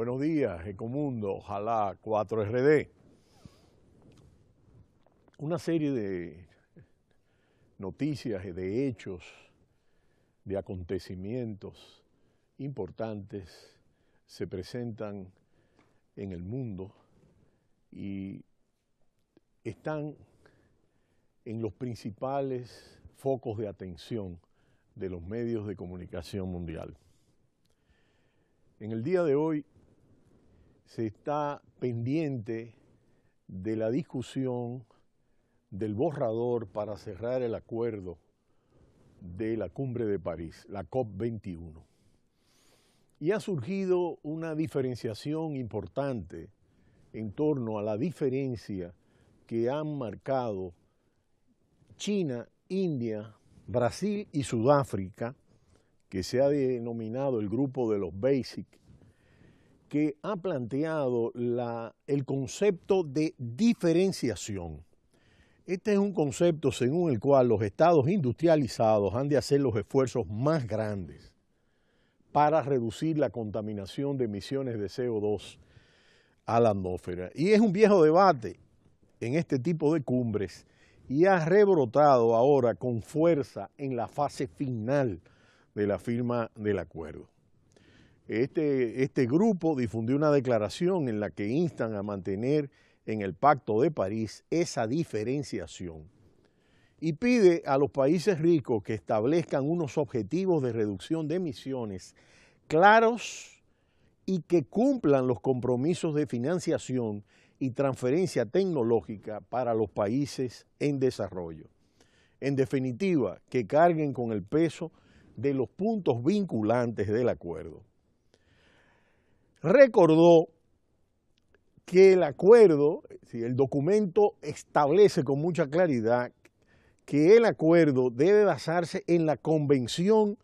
Buenos días, Ecomundo, ojalá 4RD. Una serie de noticias, de hechos, de acontecimientos importantes se presentan en el mundo y están en los principales focos de atención de los medios de comunicación mundial. En el día de hoy se está pendiente de la discusión del borrador para cerrar el acuerdo de la Cumbre de París, la COP21. Y ha surgido una diferenciación importante en torno a la diferencia que han marcado China, India, Brasil y Sudáfrica, que se ha denominado el grupo de los BASIC, que ha planteado el concepto de diferenciación. Este es un concepto según el cual los estados industrializados han de hacer los esfuerzos más grandes para reducir la contaminación de emisiones de CO2 a la atmósfera. Y es un viejo debate en este tipo de cumbres y ha rebrotado ahora con fuerza en la fase final de la firma del acuerdo. Este grupo difundió una declaración en la que instan a mantener en el Pacto de París esa diferenciación y pide a los países ricos que establezcan unos objetivos de reducción de emisiones claros y que cumplan los compromisos de financiación y transferencia tecnológica para los países en desarrollo. En definitiva, que carguen con el peso de los puntos vinculantes del acuerdo. Recordó que el acuerdo, el documento establece con mucha claridad que el acuerdo debe basarse en la convención,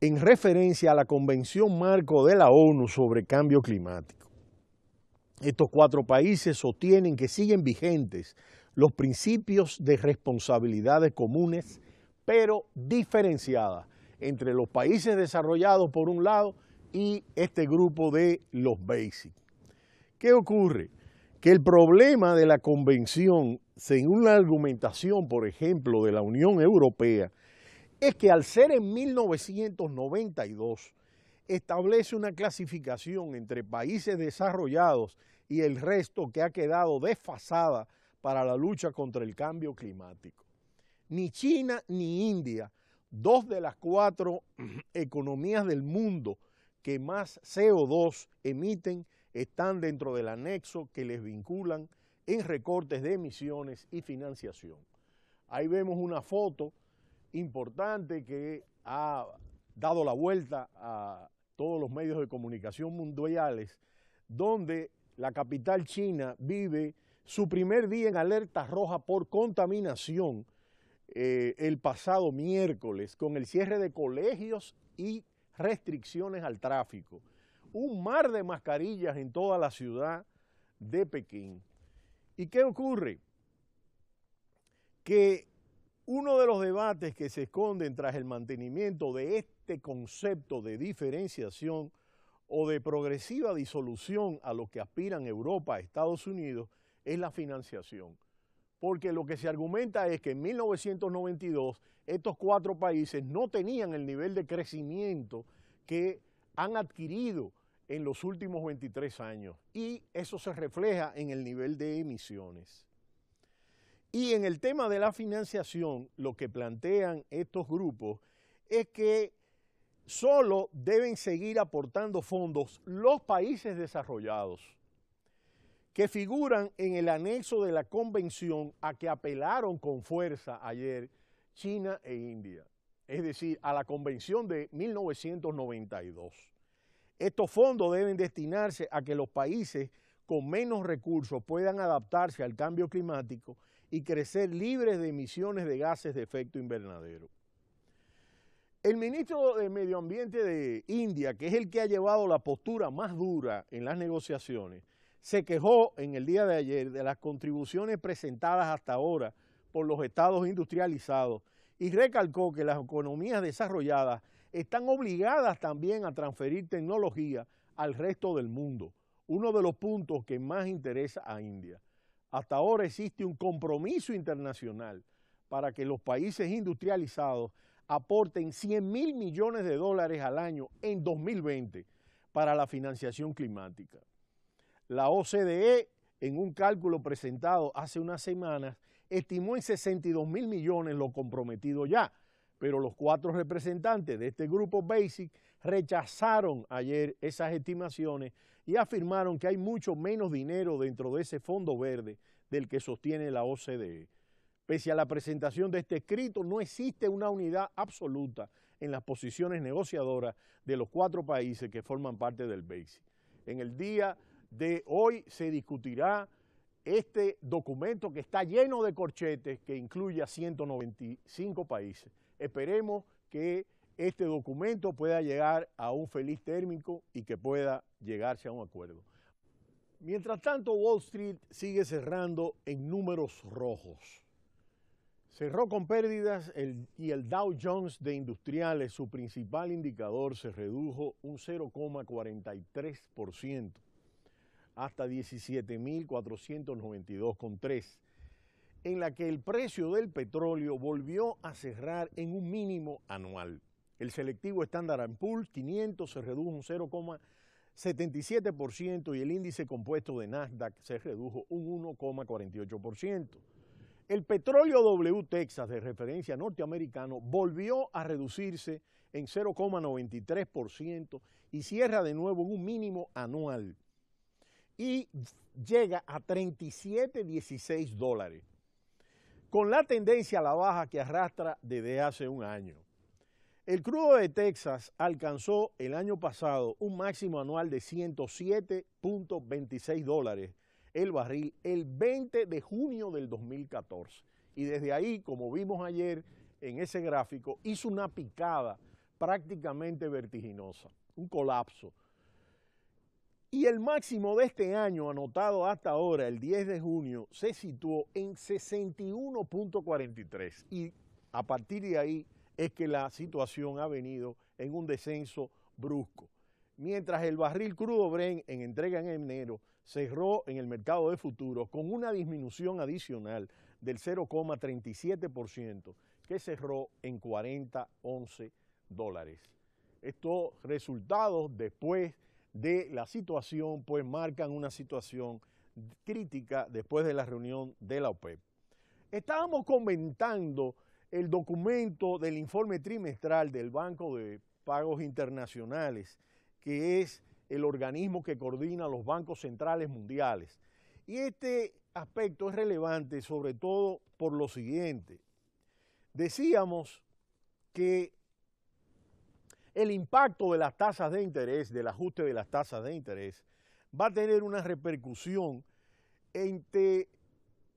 en referencia a la Convención Marco de la ONU sobre Cambio Climático. Estos 4 países sostienen que siguen vigentes los principios de responsabilidades comunes, pero diferenciadas entre los países desarrollados por un lado y este grupo de los BASIC. ¿Qué ocurre? Que el problema de la convención, según la argumentación, por ejemplo, de la Unión Europea, es que al ser en 1992 establece una clasificación entre países desarrollados y el resto que ha quedado desfasada para la lucha contra el cambio climático. Ni China ni India, 2 de las 4 economías del mundo que más CO2 emiten, están dentro del anexo que les vinculan en recortes de emisiones y financiación. Ahí vemos una foto importante que ha dado la vuelta a todos los medios de comunicación mundiales, donde la capital china vive su primer día en alerta roja por contaminación el pasado miércoles, con el cierre de colegios y restricciones al tráfico. Un mar de mascarillas en toda la ciudad de Pekín. ¿Y qué ocurre? Que uno de los debates que se esconden tras el mantenimiento de este concepto de diferenciación o de progresiva disolución a lo que aspiran Europa, Estados Unidos, es la financiación. Porque lo que se argumenta es que en 1992 estos 4 países no tenían el nivel de crecimiento que han adquirido en los últimos 23 años y eso se refleja en el nivel de emisiones. Y en el tema de la financiación, lo que plantean estos grupos es que solo deben seguir aportando fondos los países desarrollados que figuran en el anexo de la convención a que apelaron con fuerza ayer China e India, es decir, a la convención de 1992. Estos fondos deben destinarse a que los países con menos recursos puedan adaptarse al cambio climático y crecer libres de emisiones de gases de efecto invernadero. El ministro de Medio Ambiente de India, que es el que ha llevado la postura más dura en las negociaciones, se quejó en el día de ayer de las contribuciones presentadas hasta ahora por los estados industrializados y recalcó que las economías desarrolladas están obligadas también a transferir tecnología al resto del mundo, uno de los puntos que más interesa a India. Hasta ahora existe un compromiso internacional para que los países industrializados aporten 100.000 millones de dólares al año en 2020 para la financiación climática. La OCDE, en un cálculo presentado hace unas semanas, estimó en 62.000 millones lo comprometido ya, pero los 4 representantes de este grupo BASIC rechazaron ayer esas estimaciones y afirmaron que hay mucho menos dinero dentro de ese fondo verde del que sostiene la OCDE. Pese a la presentación de este escrito, no existe una unidad absoluta en las posiciones negociadoras de los 4 países que forman parte del BASIC. En el día de hoy se discutirá este documento que está lleno de corchetes que incluye a 195 países. Esperemos que este documento pueda llegar a un feliz término y que pueda llegarse a un acuerdo. Mientras tanto, Wall Street sigue cerrando en números rojos. Cerró con pérdidas y el Dow Jones de Industriales, su principal indicador, se redujo un 0,43% hasta 17.492,3, en la que el precio del petróleo volvió a cerrar en un mínimo anual. El selectivo Standard & Poor's 500 se redujo un 0,77% y el índice compuesto de Nasdaq se redujo un 1,48%. El petróleo W Texas de referencia norteamericano volvió a reducirse en 0,93% y cierra de nuevo en un mínimo anual y llega a $37.16, con la tendencia a la baja que arrastra desde hace un año. El crudo de Texas alcanzó el año pasado un máximo anual de $107.26 el barril el 20 de junio del 2014. Y desde ahí, como vimos ayer en ese gráfico, hizo una picada prácticamente vertiginosa, un colapso. Y el máximo de este año, anotado hasta ahora, el 10 de junio, se situó en 61.43. Y a partir de ahí es que la situación ha venido en un descenso brusco. Mientras el barril crudo Brent en entrega en enero cerró en el mercado de futuros con una disminución adicional del 0,37%, que cerró en $40.11. Estos resultados después de la situación pues marcan una situación crítica después de la reunión de la OPEP. Estábamos comentando el documento del informe trimestral del Banco de Pagos Internacionales, que es el organismo que coordina los bancos centrales mundiales. Y este aspecto es relevante sobre todo por lo siguiente. Decíamos que el impacto de las tasas de interés, del ajuste de las tasas de interés, va a tener una repercusión entre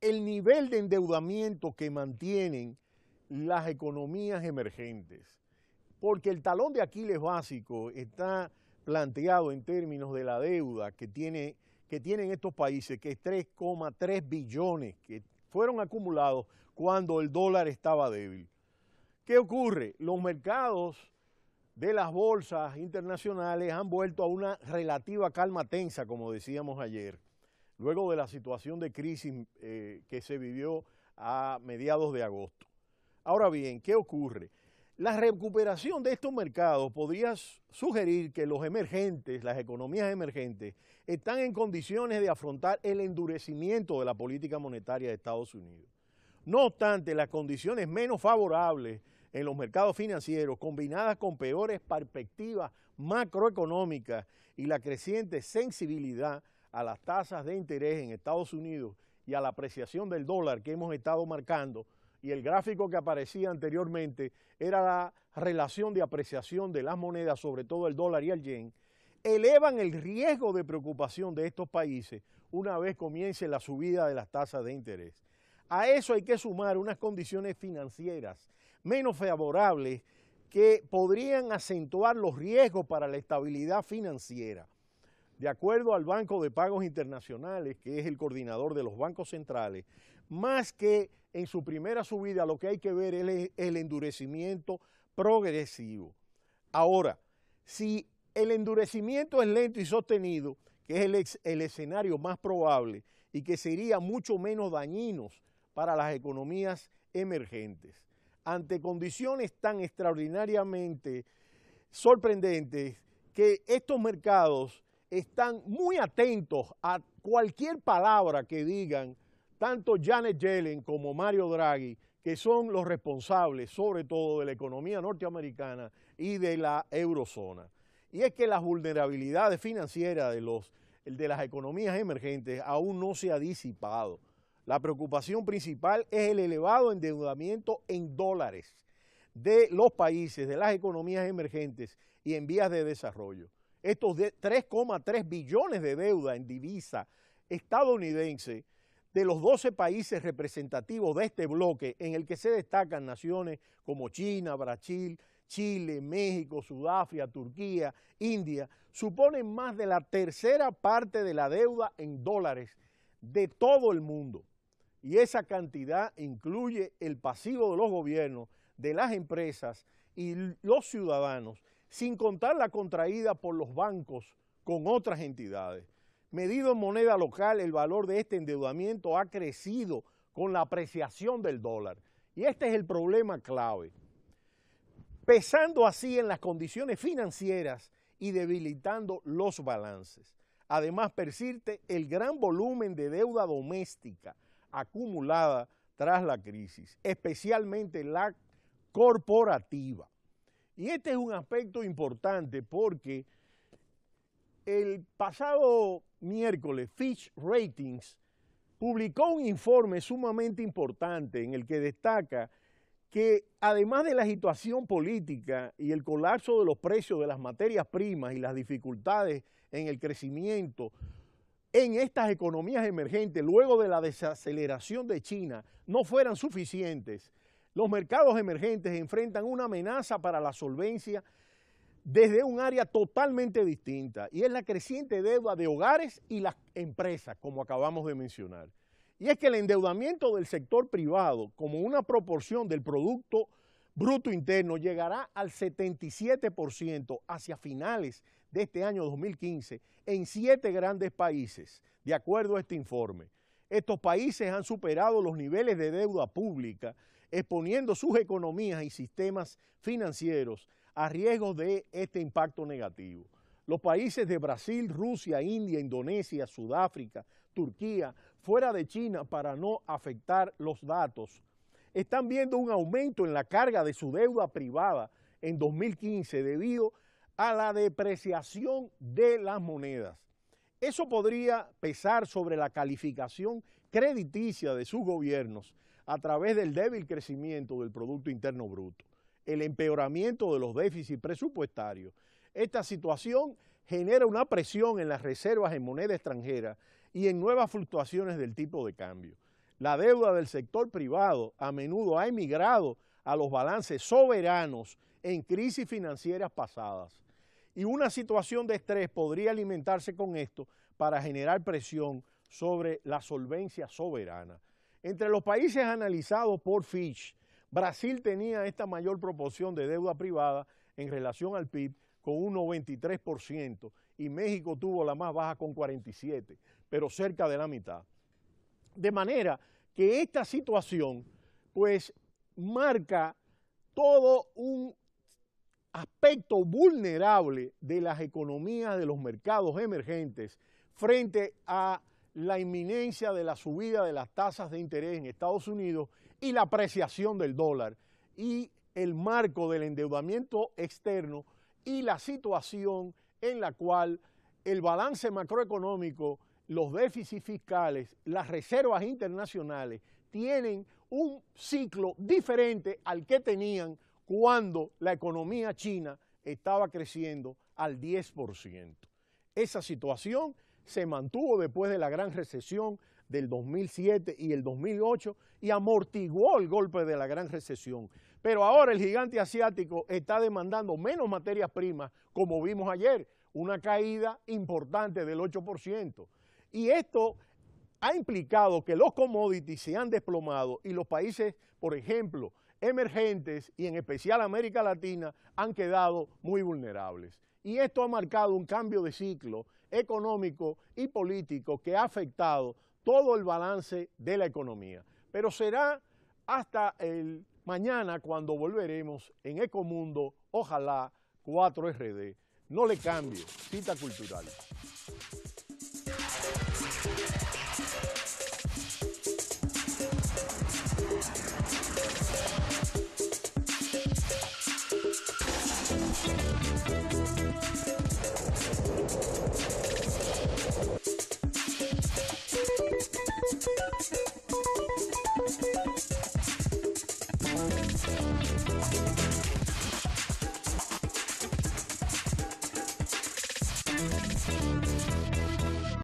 el nivel de endeudamiento que mantienen las economías emergentes, porque el talón de Aquiles básico está planteado en términos de la deuda que tienen estos países, que es 3,3 billones que fueron acumulados cuando el dólar estaba débil. ¿Qué ocurre? Los mercados de las bolsas internacionales han vuelto a una relativa calma tensa, como decíamos ayer, luego de la situación de crisis que se vivió a mediados de agosto. Ahora bien, ¿qué ocurre? La recuperación de estos mercados podría sugerir que los emergentes, las economías emergentes, están en condiciones de afrontar el endurecimiento de la política monetaria de Estados Unidos. No obstante, las condiciones menos favorables en los mercados financieros, combinadas con peores perspectivas macroeconómicas y la creciente sensibilidad a las tasas de interés en Estados Unidos y a la apreciación del dólar que hemos estado marcando, y el gráfico que aparecía anteriormente era la relación de apreciación de las monedas, sobre todo el dólar y el yen, elevan el riesgo de preocupación de estos países una vez comience la subida de las tasas de interés. A eso hay que sumar unas condiciones financieras menos favorables que podrían acentuar los riesgos para la estabilidad financiera. De acuerdo al Banco de Pagos Internacionales, que es el coordinador de los bancos centrales, más que en su primera subida, lo que hay que ver es el endurecimiento progresivo. Ahora, si el endurecimiento es lento y sostenido, que es el escenario más probable y que sería mucho menos dañinos para las economías emergentes. Ante condiciones tan extraordinariamente sorprendentes que estos mercados están muy atentos a cualquier palabra que digan tanto Janet Yellen como Mario Draghi, que son los responsables sobre todo de la economía norteamericana y de la eurozona. Y es que las vulnerabilidades financieras de las economías emergentes aún no se ha disipado. La preocupación principal es el elevado endeudamiento en dólares de los países, de las economías emergentes y en vías de desarrollo. Estos 3,3 billones de deuda en divisa estadounidense de los 12 países representativos de este bloque, en el que se destacan naciones como China, Brasil, Chile, México, Sudáfrica, Turquía, India, suponen más de la tercera parte de la deuda en dólares de todo el mundo. Y esa cantidad incluye el pasivo de los gobiernos, de las empresas y los ciudadanos, sin contar la contraída por los bancos con otras entidades. Medido en moneda local, el valor de este endeudamiento ha crecido con la apreciación del dólar. Y este es el problema clave. Pesando así en las condiciones financieras y debilitando los balances. Además, persiste el gran volumen de deuda doméstica acumulada tras la crisis, especialmente la corporativa. Y este es un aspecto importante porque el pasado miércoles Fitch Ratings publicó un informe sumamente importante en el que destaca que además de la situación política y el colapso de los precios de las materias primas y las dificultades en el crecimiento en estas economías emergentes luego de la desaceleración de China no fueran suficientes, los mercados emergentes enfrentan una amenaza para la solvencia desde un área totalmente distinta, y es la creciente deuda de hogares y las empresas, como acabamos de mencionar. Y es que el endeudamiento del sector privado, como una proporción del Producto Bruto Interno, llegará al 77% hacia finales de este año 2015 en 7 grandes países, de acuerdo a este informe. Estos países han superado los niveles de deuda pública, exponiendo sus economías y sistemas financieros a riesgos de este impacto negativo. Los países de Brasil, Rusia, India, Indonesia, Sudáfrica, Turquía, fuera de China para no afectar los datos, están viendo un aumento en la carga de su deuda privada en 2015 debido a la depreciación de las monedas. Eso podría pesar sobre la calificación crediticia de sus gobiernos a través del débil crecimiento del Producto Interno Bruto, el empeoramiento de los déficits presupuestarios. Esta situación genera una presión en las reservas en moneda extranjera y en nuevas fluctuaciones del tipo de cambio. La deuda del sector privado a menudo ha emigrado a los balances soberanos en crisis financieras pasadas. Y una situación de estrés podría alimentarse con esto para generar presión sobre la solvencia soberana. Entre los países analizados por Fitch, Brasil tenía esta mayor proporción de deuda privada en relación al PIB con un 93% y México tuvo la más baja con 47%, pero cerca de la mitad. De manera que esta situación pues marca todo un aspecto vulnerable de las economías de los mercados emergentes frente a la inminencia de la subida de las tasas de interés en Estados Unidos y la apreciación del dólar y el marco del endeudamiento externo y la situación en la cual el balance macroeconómico, los déficits fiscales, las reservas internacionales tienen un ciclo diferente al que tenían cuando la economía china estaba creciendo al 10%. Esa situación se mantuvo después de la gran recesión del 2007 y el 2008 y amortiguó el golpe de la gran recesión. Pero ahora el gigante asiático está demandando menos materias primas, como vimos ayer, una caída importante del 8%. Y esto ha implicado que los commodities se han desplomado y los países, por ejemplo, emergentes y en especial América Latina, han quedado muy vulnerables. Y esto ha marcado un cambio de ciclo económico y político que ha afectado todo el balance de la economía. Pero será hasta el mañana cuando volveremos en Ecomundo, ojalá 4RD. No le cambie, cita cultural.